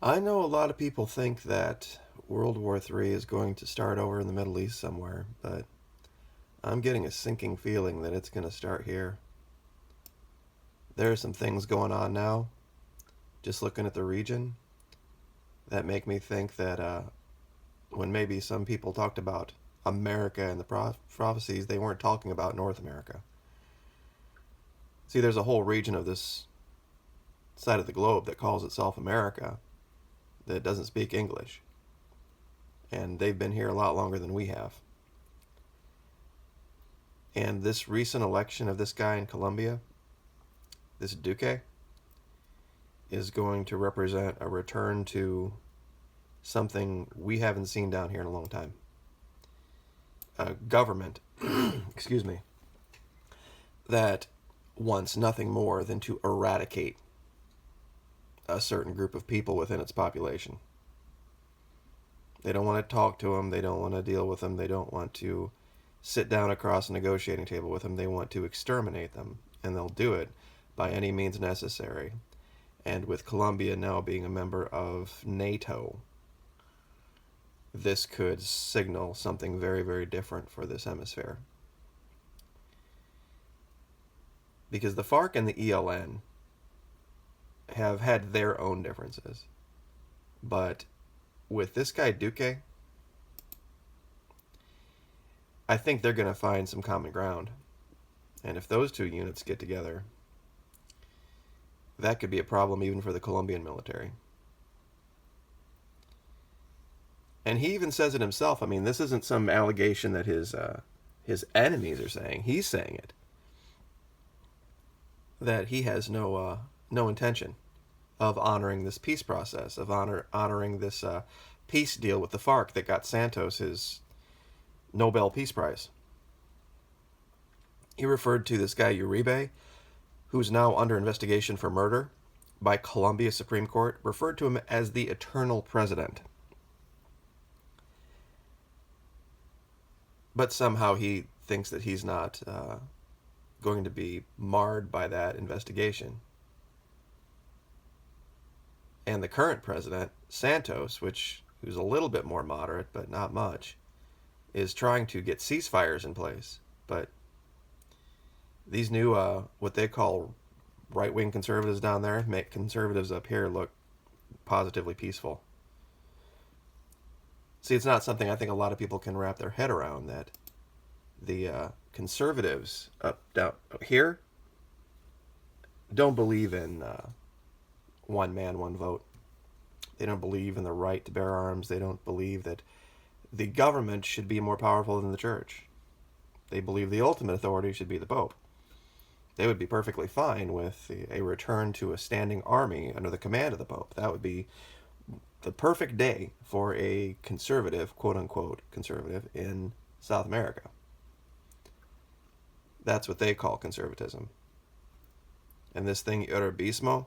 I know a lot of people think that World War III is going to start over in the Middle East somewhere, but I'm getting a sinking feeling that it's going to start here. There are some things going on now, just looking at the region, that make me think that when maybe some people talked about America and the prophecies, they weren't talking about North America. See, there's a whole region of this side of the globe that calls itself America that doesn't speak English, and they've been here a lot longer than we have. And this recent election of this guy in Colombia, this Duque, is going to represent a return to something we haven't seen down here in a long time. A government, excuse me, that wants nothing more than to eradicate a certain group of people within its population. They don't want to talk to them. They don't want to deal with them. They don't want to sit down across a negotiating table with them. They want to exterminate them, and they'll do it by any means necessary. And with Colombia now being a member of NATO, this could signal something very, very different for this hemisphere. Because the FARC and the ELN have had their own differences. But with this guy Duque, I think they're going to find some common ground. And if those two units get together, that could be a problem even for the Colombian military. And he even says it himself. I mean, this isn't some allegation that his enemies are saying. He's saying it. That he has no intention of honoring this peace process, of honoring this peace deal with the FARC that got Santos his Nobel Peace Prize. He referred to this guy Uribe, who's now under investigation for murder by Colombia Supreme Court, referred to him as the eternal president. But somehow he thinks that he's not going to be marred by that investigation. And the current president, Santos, who's a little bit more moderate but not much, is trying to get ceasefires in place. But these new what they call right-wing conservatives down there make conservatives up here look positively peaceful. See, it's not something I think a lot of people can wrap their head around, that the conservatives up down here don't believe in one man, one vote. They don't believe in the right to bear arms. They don't believe that the government should be more powerful than the church. They believe the ultimate authority should be the Pope. They would be perfectly fine with a return to a standing army under the command of the Pope. That would be the perfect day for a conservative, quote unquote, conservative in South America. That's what they call conservatism. And this thing, Uribismo,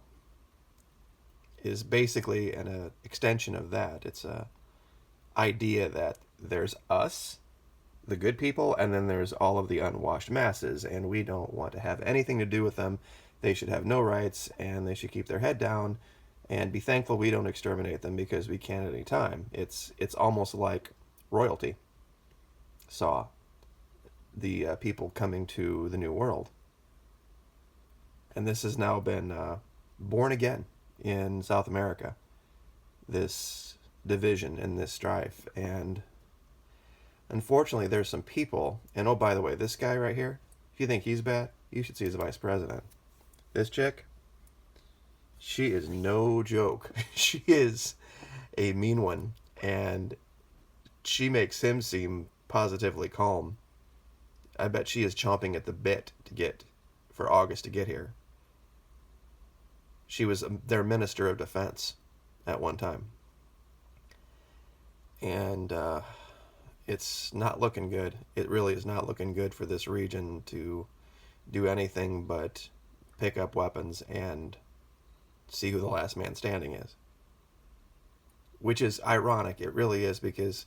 is basically an extension of that. It's a idea that there's us, the good people, and then there's all of the unwashed masses, and we don't want to have anything to do with them. They should have no rights, and they should keep their head down and be thankful we don't exterminate them because we can at any time. It's almost like royalty saw the people coming to the New World. And this has now been born again in South America, this division and this strife. And unfortunately, there's some people, and oh, by the way, this guy right here, if you think he's bad, you should see his vice president. This chick, she is no joke. She is a mean one, and she makes him seem positively calm. I bet she is chomping at the bit for August to get here. She was their minister of defense at one time. And it's not looking good. It really is not looking good for this region to do anything but pick up weapons and see who the last man standing is. Which is ironic. It really is, because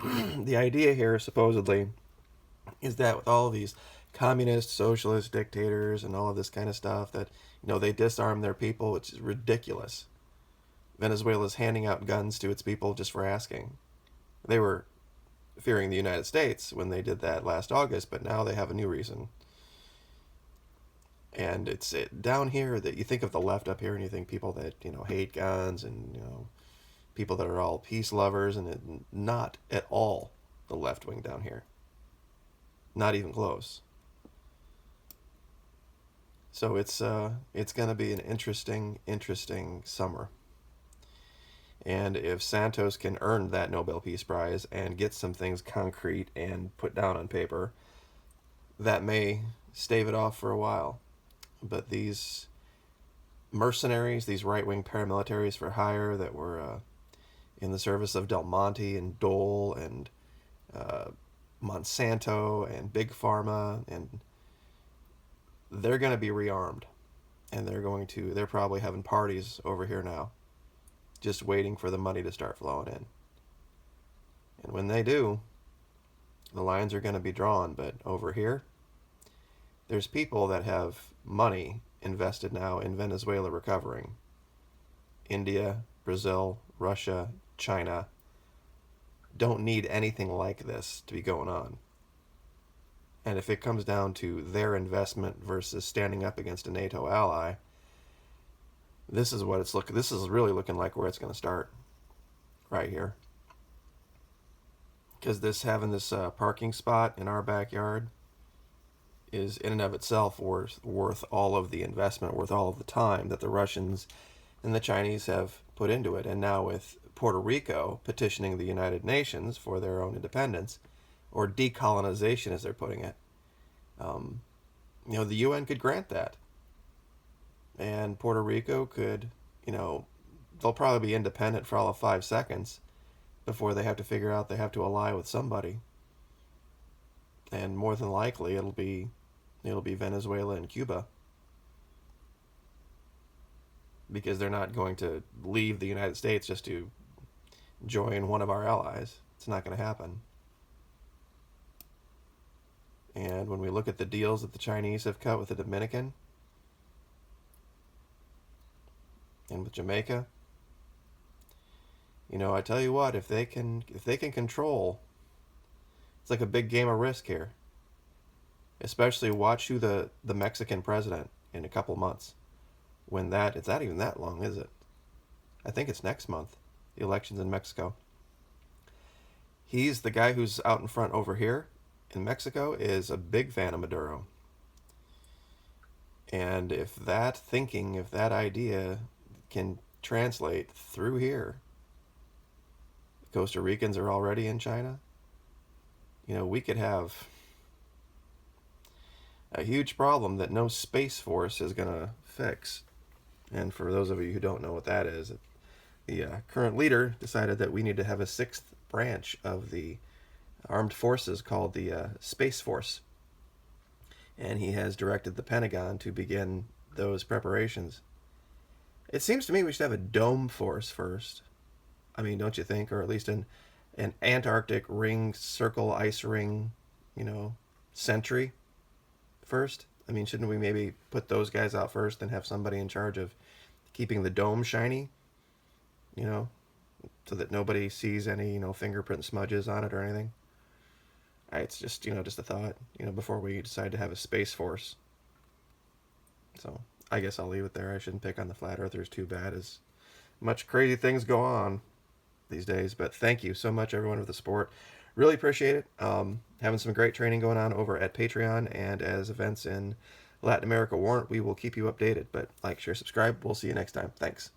the idea here, supposedly, is that with all of these communist, socialist dictators and all of this kind of stuff, that they disarm their people, which is ridiculous. Venezuela's handing out guns to its people just for asking. They were fearing the United States when they did that last August, but now they have a new reason. And down here that you think of the left up here, and you think people that hate guns and people that are all peace lovers, and not at all the left wing down here. Not even close. So it's going to be an interesting summer. And if Santos can earn that Nobel Peace Prize and get some things concrete and put down on paper, that may stave it off for a while. But these mercenaries, these right-wing paramilitaries for hire that were in the service of Del Monte and Dole and Monsanto and Big Pharma, and they're going to be rearmed. And they're probably having parties over here now, just waiting for the money to start flowing in. And when they do, the lines are going to be drawn. But over here, there's people that have money invested now in Venezuela recovering. India, Brazil, Russia, China don't need anything like this to be going on. And if it comes down to their investment versus standing up against a NATO ally, this is really looking like where it's going to start, right here. Because having this parking spot in our backyard is in and of itself worth all of the investment, worth all of the time that the Russians and the Chinese have put into it. And now with Puerto Rico petitioning the United Nations for their own independence, or decolonization as they're putting it, the UN could grant that. And Puerto Rico could, they'll probably be independent for all of 5 seconds before they have to figure out they have to ally with somebody. And more than likely it'll be Venezuela and Cuba. Because they're not going to leave the United States just to join one of our allies. It's not going to happen. And when we look at the deals that the Chinese have cut with the Dominican and with Jamaica, I tell you what, if they can control, it's like a big game of Risk here. Especially watch who the Mexican president in a couple months. It's not even that long, is it? I think it's next month. The election's in Mexico. He's the guy who's out in front over here in Mexico is a big fan of Maduro. And if that idea can translate through here, the Costa Ricans are already in China. We could have a huge problem that no Space Force is going to fix. And for those of you who don't know what that is, the current leader decided that we need to have a 6th branch of the armed forces called the Space Force. And he has directed the Pentagon to begin those preparations. It seems to me we should have a dome force first. I mean, don't you think? Or at least an Antarctic circle ice ring, sentry first. I mean, shouldn't we maybe put those guys out first and have somebody in charge of keeping the dome shiny, so that nobody sees any, fingerprint smudges on it or anything? It's just, just a thought, before we decide to have a Space Force. So I guess I'll leave it there. I shouldn't pick on the flat earthers too bad, as much crazy things go on these days. But thank you so much, everyone, for the support. Really appreciate it. Having some great training going on over at Patreon, and as events in Latin America warrant, we will keep you updated. But like, share, subscribe. We'll see you next time. Thanks.